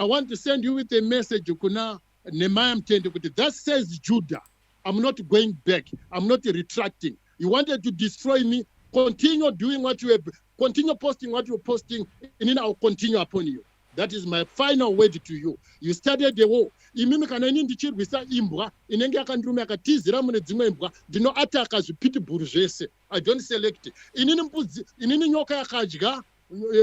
I want to send you with a message kuna Nehemiah Mtende kuti that says Judah. I'm not going back. I'm not retracting. You wanted to destroy me. Continue doing what you have. Continue posting what you're posting, and then I'll continue upon you. That is my final word to you. You started the war. Imimi kana ini ndichirwisa imbwa inenge yakandirume yakatizira mune dzimwe imbwa ndinoataka zvipitibhuru zvese. I don't select. Inini nyoka yakadya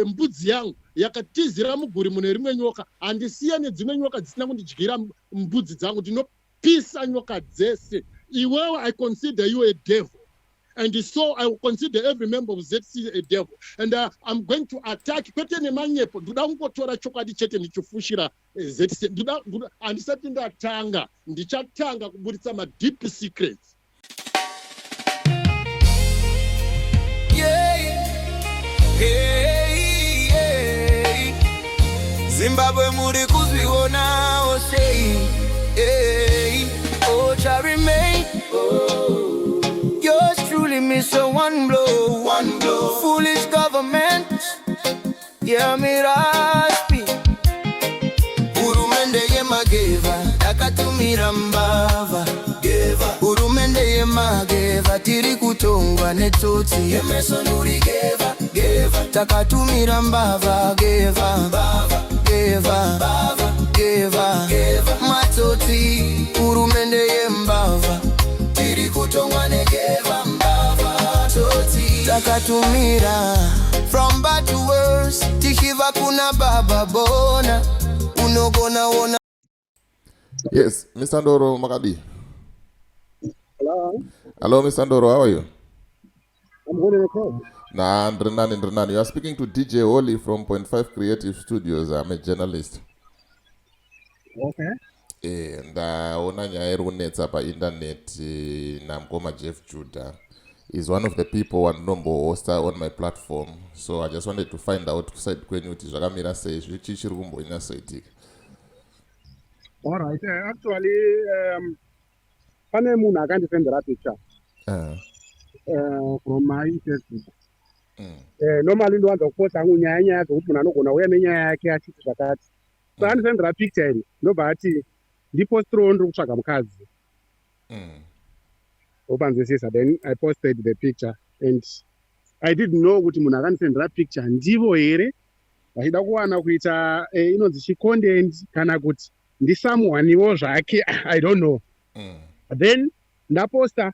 mbudzi yangu yakatizira muguri mune rimwe nyoka handisiya nedzimwe nyoka dzisina kundidyira mbudzi dzangu ndinopisa nyoka dzese. Iwewe I consider you a devil. And so I will consider every member of ZCC a devil. And I'm going to attack. Kwete nemanyepo. Nduda ungotora chokwadi chete nichofushira ZCC. Andisati ndatanga. Ndichatanga kuburitsa ma deep secrets. Zimbabwe muri kuzviona osei. Oh, shall remain. Yours truly miss a one blow. Foolish government. Yeah, me raspi. Urumende ye mageva. Akatumira mbava. Urumende ye mageva. Tiri kutongwa netoti. Yemeso nuri geva. Takatumira mbava. Geva. Matoti. Urumende ye mbava. Tiri kutongwa negeva mbava. Toti. Takatumira. From bad to worse. Tishiva kuna baba bona. Unogona wona. Yes, Mr. Ndoro Makadi. Hello. Hello, Mr. Ndoro, how are you? I'm holding a call. Nah, Ndrenan. You are speaking to DJ Holly from 0.5 Creative Studios. I'm a journalist. Okay. And ona nyaya iri kunetsa painternet namukoma YaJeff Judah is one of the people wandinombohosta on my platform. So I just wanted to find out kuside kwenyu kuti zvakamira sei chii chiri kumbonyasoitika. All right. Actually, pane munhu akandisendera picture from my Facebook. Normally ndowanza kuposta hangu nyaya dzokuti munhu anogona uya nenyaya yake achiti zvakati. So andisendera picture iri ndobva ati ndipostiro ndiri kutsvaga mukadzi. Opanzwisisa. Then I posted the picture and I didn't know kuti munhu akandisendera picture ndivo here vachida kuwana kuita inonzi chicontent kana kuti ndisamuhaniwo zvake. I don't know. Then ndaposta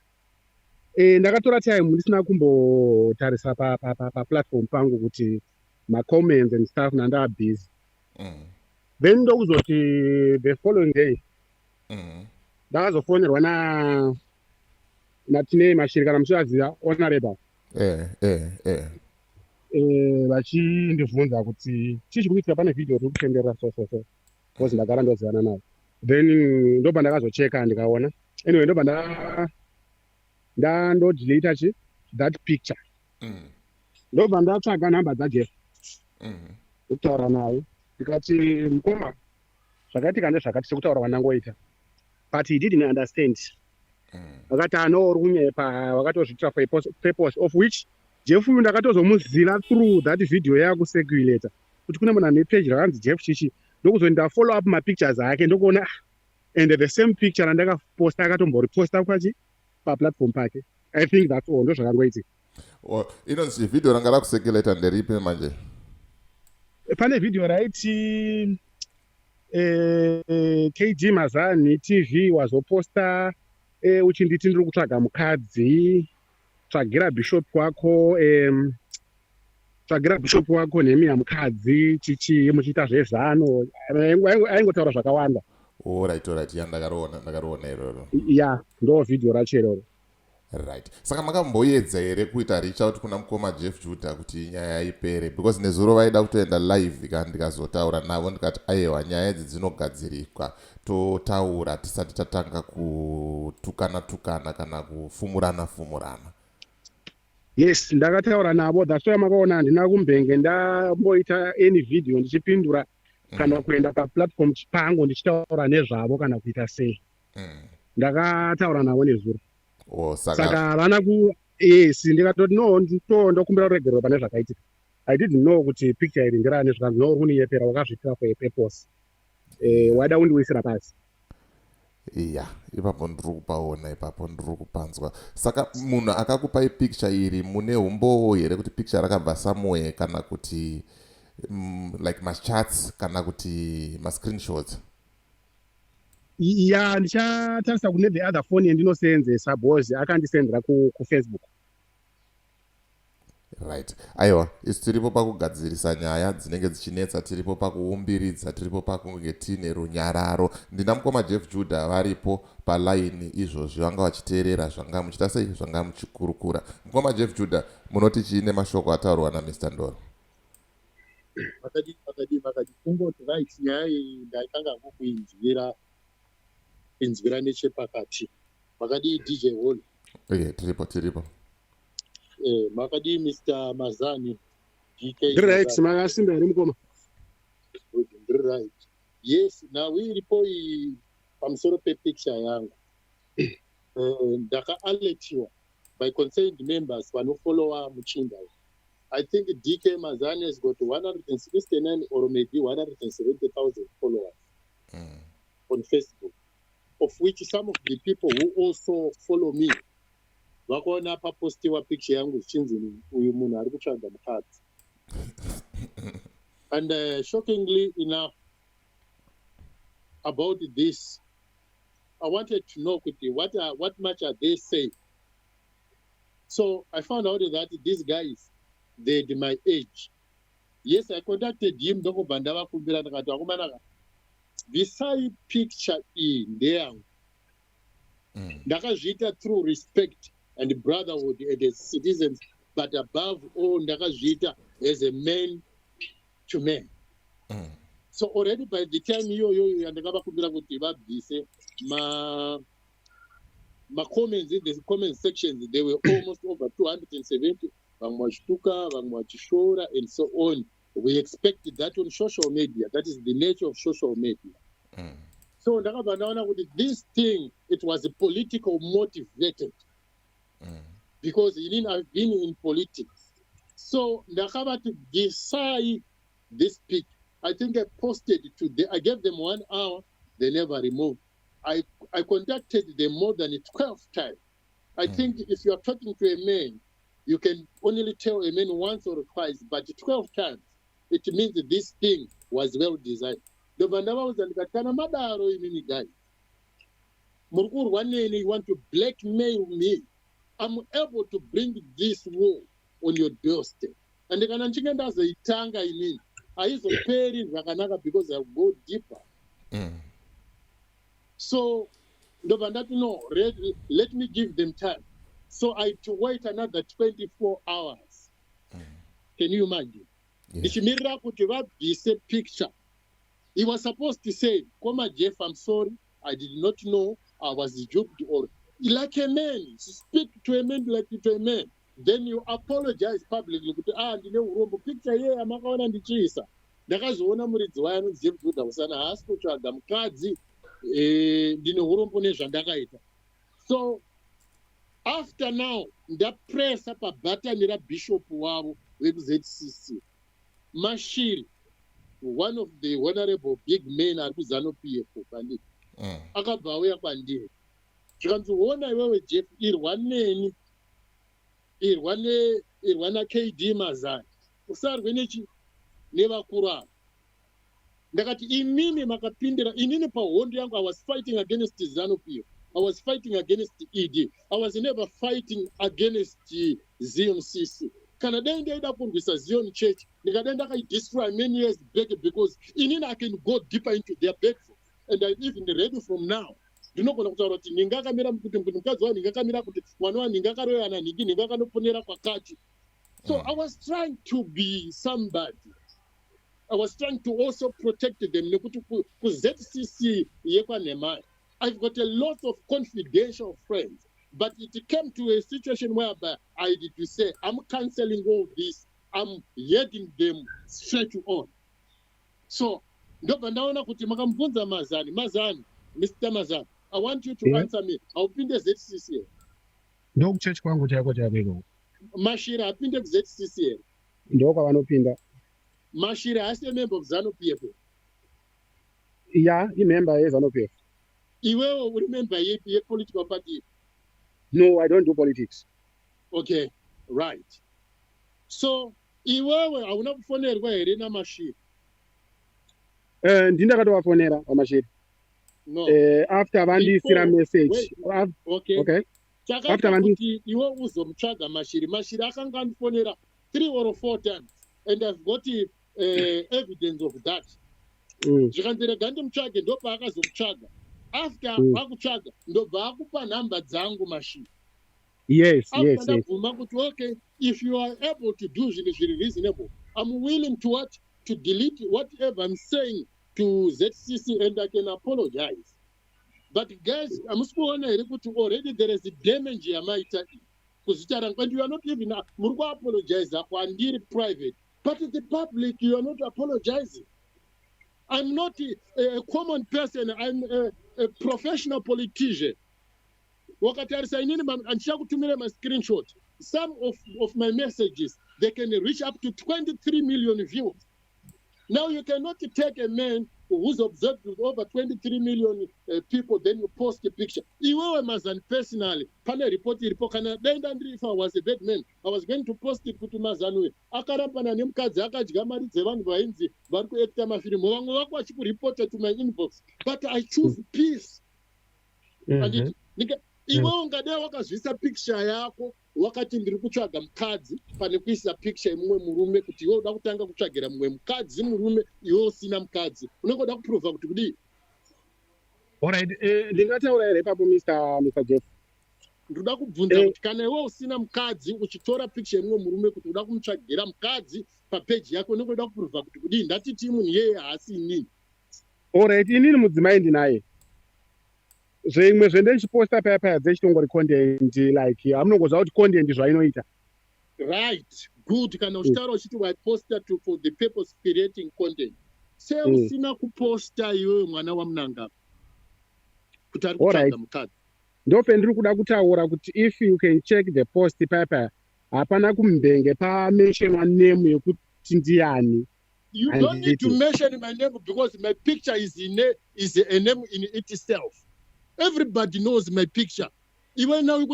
ndakatora time ndisina kumbotarisa pa platform pangu kuti ma comments and stuff nanda busy. Then ndokuzoti the following day ndakazofonerwa natine mashirika namuchivaziva honorable vachindibvunza kuti chii chikuitika pane video iri kutenderera so because ndagara ndozivana nayo. Then ndobva ndakazocheka ndikaona. Anyway ndobva ndandodeleta that picture. Ndobva ndatsvaga nhamba dzaJeff kutaura naye ndikati mukoma zvakaitika ndezvakati sekutaura kwandangoita, but he didn't understand. Akati uri kunyepa wakatozviitira for a purpose of which Jeff uyu ndakatozomuziva through that video yakuseculator kuti kune munhu ane page rakanzi Jeff chichi ndokuzo ndafollow up mapictures ake ndokuona and the same picture randakaposta akatomboreposta kwachi paplatform pake. I think that's all ndo zvakangoitika. Inonzi video ranga rakuseculator nderipi manje? Pane video raiti KG Mazani TV wazoposta uchinditi ndiri kutsvaga mukadzi, tsvagira bishop wako nemi yamukadzi chichi muchiita zvezano. Aingotaura zvakawanda. Alright, ndakaroona iroro. Yeah, ndo video racho iroro. Right. Saka makamboedza here kuita reach out kuna mukoma YaJeff Judah kuti nyaya ipere, because nezuro vaida kutoenda live kandi ndikazotaura navo ndikati aiwa nyaya idzi dzinogadzirika totaura tisati tatanga kutukana kana kufumurana. Yes, ndakataura navo. That's why makaona handina kumbenge ndamboita any video ndichipindura kana kuenda paplatform pangu ndichitaura nezvavo kana kuita sei. Ndakataura navo nezuro. Saka vana yes ndikatoti no ndokumbira kuregererwa pane zvakaitika. I didn't know kuti picture iri ndirane zvakanzi no kuniyepera wakazviitira for a purpose. wada undiwisira pasi. iya ipapo ndiri kupaona ipapo ndiri kupanzwa. Saka munhu akakupai picture iri mune umbowo here kuti picture rakabva somewhere kana kuti like machats kana kuti mascreenshots? Ya ndichatarisa kune the other phone yandinoseenzesa because akandisendera kufacebook. Right. Aiwa, isi tiripo pakugadzirisa nyaya dzinenge dzichinetsa, tiripo pakuumbiridza, tiripo pakunge tine runyararo. Ndina mukoma Jeff Judah varipo palaini izvozvi vanga vachiteerera zvanga muchita sei zvanga muchikurukura. Mukoma Jeff Judah, munoti chiine mashoko ataurwa naMr. Ndoro? Makadi kungoti right nyaya iyi ndaikanga ngokuinzwira nechepakati. Makadi DJ Hondo. Okay, tiripo. Makadi Mr. Mazani DK. Right, makasimba here mukoma. Right. Yes, now iripo pamusoro pepicture yangu. Ndaka-alertiwa by concerned members vanofollowa Muchinda. I think DK Mazani has got 169 or maybe 170,000 followers on Facebook, of which some of the people who also follow me vakaona papostiwa picture yangu zvichinzi uyu munhu ari kutsvaga mukadzi. And shockingly enough about this, I wanted to know what much are they saying. So I found out that these guys, they're my age. Yes, I contacted him. Beside picture in there, ndakazviita through respect and brotherhood as citizens, but above all, ndakazviita as a man to man. So already by the time ndakavakumbira kuti vabvise comments in the comment sections, they were almost over 270. Vamwe vachituka, vamwe vachishora, and so on. We expected that on social media. That is the nature of social media. So ndakabva ndaona kuti this thing, it was political motivated. Because I've been in politics. So ndakabva to decide this pic. I think I posted I gave them 1 hour, they never removed. I contacted them more than 12 times. I think if you are talking to a man, you can only tell a man once or twice, but 12 times, it means that this thing was well designed. The Vandava was kana madaro imini guy. Murkur wanene, you want to blackmail me. I'm able to bring this war on your doorstep. And the Kananchikan does the Itanga imini. I used to pay it because I go deeper. So the Vandatu no, let me give them time. So I had to wait another 24 hours. Can you imagine? This picture. He was supposed to say, Koma Jeff, I'm sorry. I did not know I was joked or like a man. Speak to a man like to a man. Then you apologize publicly. Picture here, I'm going to chisa. Ndakazoona muridzi wayano Jeff Judah usana haasi kutsvaga mukadzi ndine urombo zvandakaita. So after now, ndapressa pabhatani rabishop wavo weku-ZCC. Mashiri, one of the honorable big men ari kuZanu PF panditi. Akabva auya kwandiri. Tikanzoona iwewe Jeff irwa neni. Irwa naKD Mazani. Usarwe nevakuru ava. Ndakati inini makapindira, inini pahondo yangu I was fighting against Zanu PF. I was fighting against ED. I was never fighting against ZCC. Kana dai ndaida kurwisa Zion Church, ndikadenda kai destroy many years back because inini I can go deeper into their bedroom. And I'm even ready from now. Ndinogona kutaura kuti ningakamira kuti mukadzi wangu ningakamira kuti mwana wangu ningakaroyana niki ningakanoponera kwakati. So I was trying to be somebody. I was trying to also protect them. Nekuti ku ZCC yekwa Nemai. I've got a lot of confidential friends, but it came to a situation whereby I had to say, I'm cancelling all this. I'm heading them straight on. So, Mazani, Mr. Mazani, I want you to answer me. I'll pin the ZCC. No church kwangu chako chabego. Mashira, I'll pin the ZCC. Ndoka vanopinda. Mashira, I say a member of Zanu PF. Yeah, remember Zanu. Iwewe remember ye political party? No, I don't do politics. Okay, right. So iwewe hauna kufonerwa here namashiri? Ndindakatovafonera Wamashiri. No. After vandisira message. Okay. After kuti iwe uzomutsvaga mashiri akanga andifonera 3 or 4 times and I've got evidence of that. Zvikanzerega ndimutsvage ndobva akazomutsvaga. After vakutsvaga ndobva akupa nhamba dzangu mashiri. Yes. Ndabvuma kuti okay, if you are able to do zvinhu zviri reasonable, I'm willing to delete whatever I'm saying to ZCC and I can apologize. But guys, already there is a damage yamaita kuzita and you are not even apologize for private, but the public you are not apologizing. I'm not a common person, I'm a professional politician. My screenshot. Some of my messages, they can reach up to 23 million views. Now you cannot take a man who's observed with over 23 million people, then you post a picture. Mazan personally, Pana report, if I was a bad man, I was going to post it to Mazanu. Akarapana Nimkaza, Gamari, Zevan Vainzi, Barku Ekta Mafiri, Moango, reported to my inbox. But I choose peace. And iwe ungada wakazvisa picture yako wakati ndiri kutsvaga mukadzi pane kuisa picture yemumwe murume kuti iwe uda kutanga kutsvagira mumwe mukadzi murume iwe usina mukadzi unongoda kuprova kuti kudii? Alright, ndingataura here ipapo Mr. Jeff. Ndoda kubvunza kuti kana iwe usina mukadzi uchitora picture yemumwe murume kuti uda kumutsvagira mukadzi papeji yako unongoda kuprova kuti kudii? Ndatiti munhu yeye haasi inini. Alright, inini mudzimai ndinaye. Zvimwe zvendichiposta paya dzechitongori content like amunongoziva kuti content zvainoita. Right, good. Kana uchitaura uchiti waiposta for the purpose creating content. Se usina kuposta iwe mwana wamunanga kuti ari kutsvaga mukadzi. Ndope ndiri kuda kutaura kuti if you can check the post paya hapana kumbenge pamentionwa name yekuti ndiani. You don't need to mention my name because my picture is a name in itself. Everybody knows my picture. Even now, you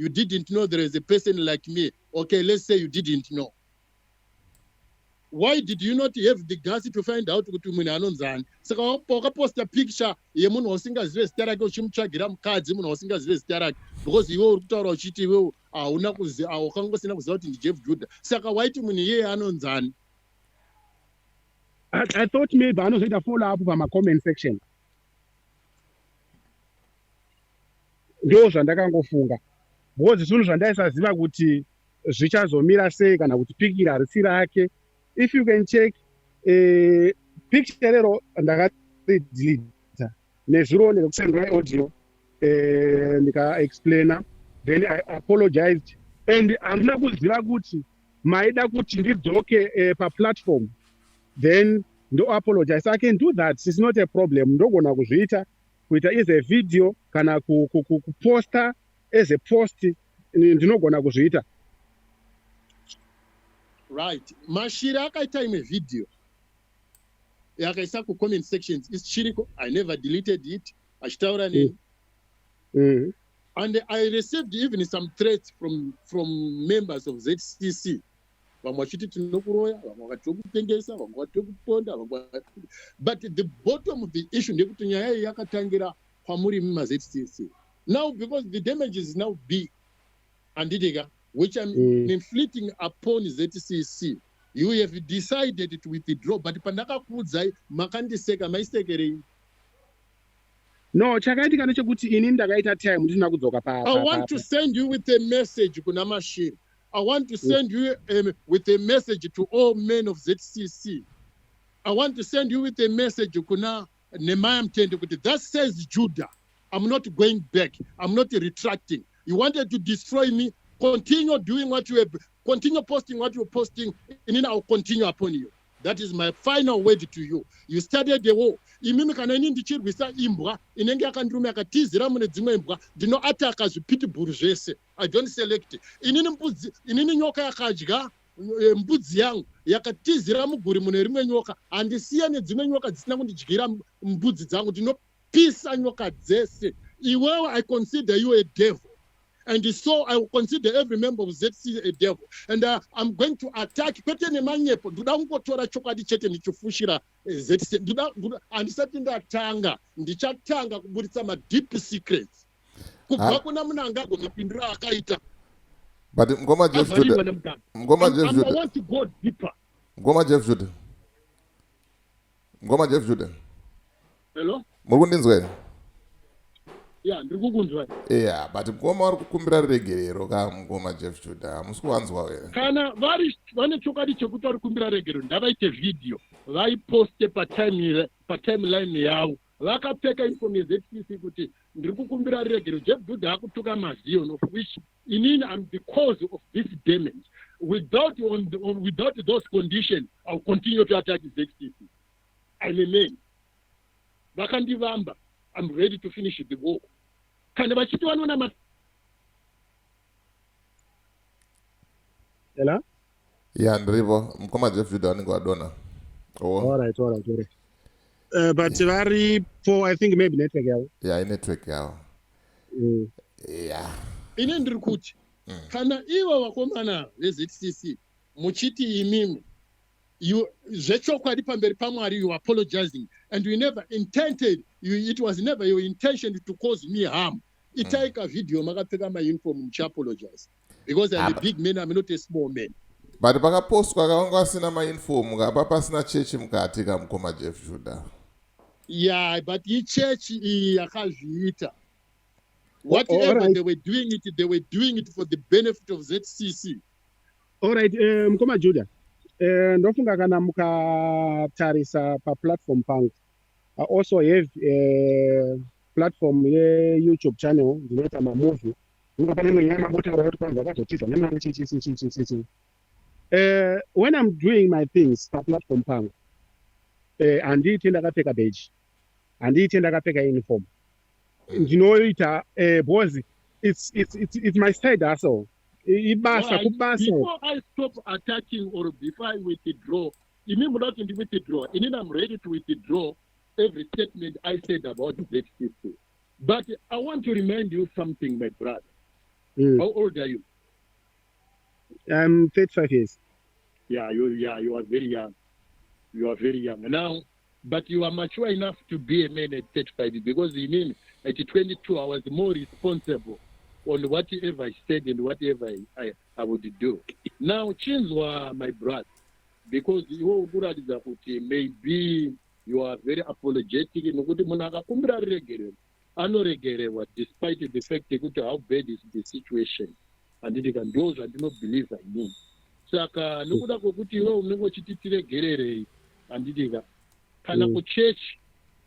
didn't know there is a person like me. Okay, let's say you didn't know. Why did you not have the guts to find out what you mean? So, post a picture, you because you are cheating. I thought maybe I know follow up on my comment section. Ndo zvandakangofunga. Because zvinhu zvandaisaziva kuti zvichazomira sei kana kuti pikira harisi rake. If you can check picture rero ndakadeleta nezuro nekusendwa audio nika explainer, then I apologized and andina kuziva kuti maida kuti ndidzoke pa platform. Then no apologize. I can do that. It's not a problem. No gonna kuzviita kuita is a video kana kuposta as a post ndinogona kuzviita. Right. Mashira akaita imwe video yakaisa ku comment sections is chiriko. I never deleted it. Achitaura nini. And I received even some threats from members of ZCC. But the bottom of the issue now, because the damage is now big, and which I'm inflicting upon ZCC, you have decided to withdraw. But no, chakaitika nechekuti ini ndakaita time ndina kudzoka pa. I want to send you with a message kuna machine. I want to send you with a message to all men of ZCC. I want to send you with a message kuna Nehemiah Mtende kuti that says Judah. I'm not going back. I'm not retracting. You wanted to destroy me. Continue doing what you have. Continue posting what you're posting, and then I'll continue upon you. That is my final word to you. You started the war. Imimi kana ini ndichirwisa imbwa inenge yakandirume akatizira mune dzimwe imbwa ndinoataka zvipiti bhuru zvese. I don't select. Inini nyoka yakadya mbudzi yangu yakatizira muguri mune rimwe nyoka, handisiya nedzimwe nyoka dzisina kundidyira mbudzi dzangu, ndinopisa nyoka dzese. Iwewe, I consider you a devil. And so I will consider every member of ZCC a devil. And I'm going to attack. Kwete nemanyepo, ndoda kungotora chokwadi chete ndichifushira ZCC. Handisati ndatanga, ndichatanga kuburitsa ma-deep secrets. Kubva kuna munanga agomapindura akaita. But Ngoma Jeff Judah. I want to go deeper. Ngoma Jeff Judah. Hello? Muri Inzwai? Yeah, ndikukunzwa. Yeah, but Ngoma vari kukumbira regerero Ngoma Jeff Judah. Musi kuwanzwa here. Kana vane chokwadi chekuti vari kukumbira regerero, ndavaite video, vaiposte patimeline yavo. Vakapfeka uniform yeZCC kuti ndiri kukumbira regerero. Jeff Judah akutuka mazion, of which inini I'm the cause of this damage. Without those conditions, I'll continue to attack ZCC. I'm a man. Vakandivamba. I'm ready to finish the war. Kana vachiti vanona Hello? Yeah, ndiripo. Ngoma Jeff Judah anenge wadona. All right. But varipo, I think maybe network yavo. Yeah, network yavo. Yeah. Ine ndiri kuti kana ivo vakomana veZCC muchiti imimi zvechokwadi pamberi paMwari, you apologizing, and you never intended, it was never your intention to cause me harm. Itaika video makapfeka mauniform muchiapologize, because I'm a big man, I'm not a small man. But pakapostwa kavanga asina mauniform ngapa pasina church mukati Ngoma Jeff Judah. Yeah, but church yakazviita. Whatever they were doing it for the benefit of ZCC. All right, Ngoma Judah. Ndofunga kana mukatarisa platform pangu. I also have a platform YouTube channel ndinoita mamovie. When I'm doing my things platform pangu, anditi ndakapfeka badge, anditi ndakapfeka uniform. Ndinoita because it's my side hustle. Before I stop attacking or before I withdraw, I'm ready to withdraw every statement I said about ZCC. But I want to remind you something, my brother. How old are you? I'm 35 years. Yeah, you are very young. You are very young now, but you are mature enough to be a man at 35, because at 22 I was more responsible on whatever I said and whatever I would do. Now, Chinzwa, my brother, because you maybe you are very apologetic, despite the fact how bad is the situation, and those I do not believe I know. Saka nokuda kokuti iwe unenge uchititire gerere andidika kana kuchechi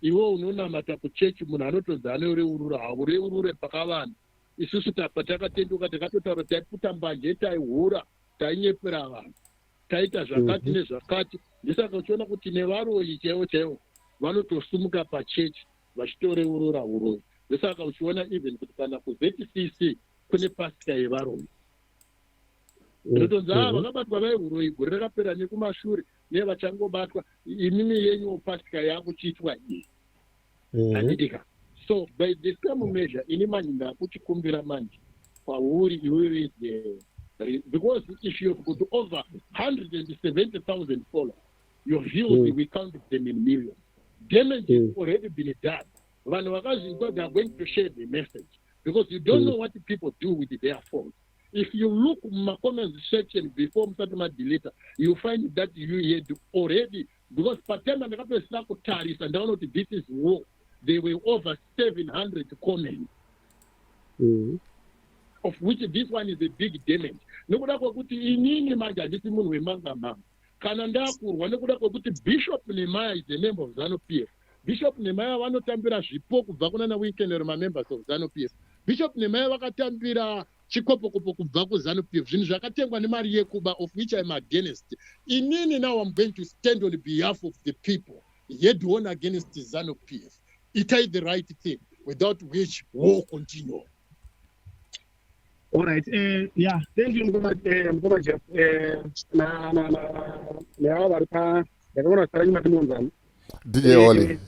iwe unonamata kuchechi munhu anotodza anoreurura haureurure pakavana. Isusu patakatenduka takatotaura taiputa mbanje, taihura, tainyepera vanhu, taita zvakati nezvakati. Ndisaka uchiona kuti nevaroyi chaivo vanotosumuka pachechi vachitoreurura uroyi. Ndisaka uchiona even kuti kana kuZCC kune pasika yevaroyi. Ndinotonza vakabatwa vaiuroyi gore rakapera nekumashure nevachangobatwa, imimi yenyu pasika yakuchiitwa iyi. Andidika. So by the same measure, in Manila, kumbira manje, because if you've got over 170,000 followers, your views we count them in millions. Damage has already been done. They are going to share the message, because you don't know what the people do with their phones. If you look in my comment section before Msatama deleter, you find that you had already, because Patema and down to this is war. There were over 700 comments, of which this one is a big damage. Nokuda kokuti inini manja ndisi munhu wemanga mama. Kana ndakurwa nokuda kokuti Bishop Nehemiah is a member of Zanu PF. Bishop Nehemiah vanotambira zvipo kubva kuna weekend members of Zanu PF. Bishop Nehemiah vakatambira chikopokopo kubva kuZanu PF. Zvinhu zvakatengwa nemari yekuba, of which I'm against. Inini now I'm going to stand on behalf of the people. Yet one against Zanu PF. It is the right thing, without which war continue. All right. Yeah. Thank you, Mkoma Jeff. Na vari pa ndakaona sara nyima timonzani. DJ Oli